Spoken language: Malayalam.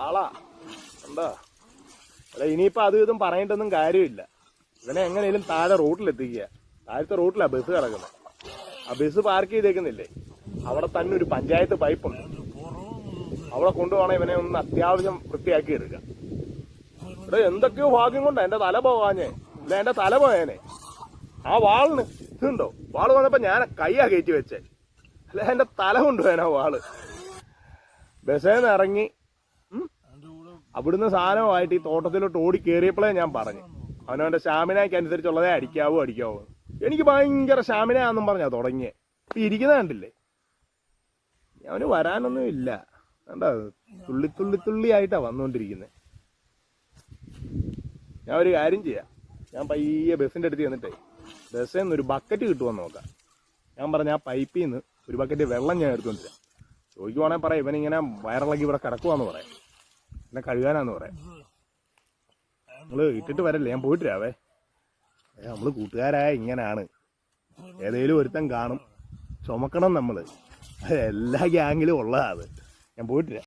ആളാ എന്താ അല്ല ഇനിയിപ്പോൾ അത് ഇതും പറഞ്ഞിട്ടൊന്നും കാര്യമില്ല. ഇവനെ എങ്ങനെയും താഴെ റോട്ടിലെത്തിക്കുക. താഴത്തെ റോട്ടിലാ ബസ് കിടക്കുന്നത്. ആ ബസ് പാർക്ക് ചെയ്തേക്കുന്നില്ലേ, അവിടെ തന്നെ ഒരു പഞ്ചായത്ത് പൈപ്പുണ്ട്. അവിടെ കൊണ്ടുപോകണം ഇവനെ ഒന്ന് അത്യാവശ്യം വൃത്തിയാക്കി എടുക്കുക. ഇവിടെ എന്തൊക്കെയോ ഭാഗ്യം കൊണ്ടാ എന്റെ തല പോകാഞ്ഞേ, ഇല്ല എന്റെ തല പോയേനെ. ആ വാളിന് ഇതുണ്ടോ, വാള് വന്നപ്പോ ഞാൻ കയ്യാ കയറ്റി വെച്ചേ, അല്ല എന്റെ തല കൊണ്ടുപോയനാ വാള്. ബസ്സേന്ന് ഇറങ്ങി അവിടുന്ന് സാധനമായിട്ട് ഈ തോട്ടത്തിലോട്ട് ഓടി കയറിയപ്പോഴേ ഞാൻ പറഞ്ഞു അവനവന്റെ സ്റ്റാമിനയ്ക്ക് അനുസരിച്ചുള്ളതേ അടിക്കാവൂ. എനിക്ക് ഭയങ്കര സ്റ്റാമിനയാന്നും പറഞ്ഞാ തുടങ്ങിയേ. ഇപ്പൊ ഇരിക്കുന്ന കണ്ടില്ലേ, അവന് വരാനൊന്നും ഇല്ല. കണ്ടോ, തുള്ളി ആയിട്ടാ വന്നുകൊണ്ടിരിക്കുന്നത്. ഞാൻ ഒരു കാര്യം ചെയ്യാം, ഞാൻ പയ്യെ ബസ്സിന്റെ അടുത്ത് ചെന്നിട്ടേ ബസ്സിൽ നിന്ന് ഒരു ബക്കറ്റ് കിട്ടുമെന്ന് നോക്കാം. ഞാൻ പറഞ്ഞ ആ പൈപ്പിൽ നിന്ന് ഒരു ബക്കറ്റ് വെള്ളം ഞാൻ എടുത്തുകൊണ്ടിരാം. ചോദിക്കുവാണെങ്കിൽ പറയാം ഇവനിങ്ങനെ വയറിളക്കി ഇവിടെ കിടക്കുവാന്ന് പറയാം, എന്നെ കഴുകാനാന്ന് പറയാം. നമ്മള് ഇട്ടിട്ട് വരല്ലേ, ഞാൻ പോയിട്ട് രാവേ. നമ്മള് കൂട്ടുകാരായ ഇങ്ങനാണ്, ഏതേലും ഒരുത്തൻ കാണും ചുമക്കണം നമ്മള്, എല്ലാ ഗ്യാങ്ങിലും ഉള്ളതാ അത്. ഞാൻ പോയിട്ടില്ല.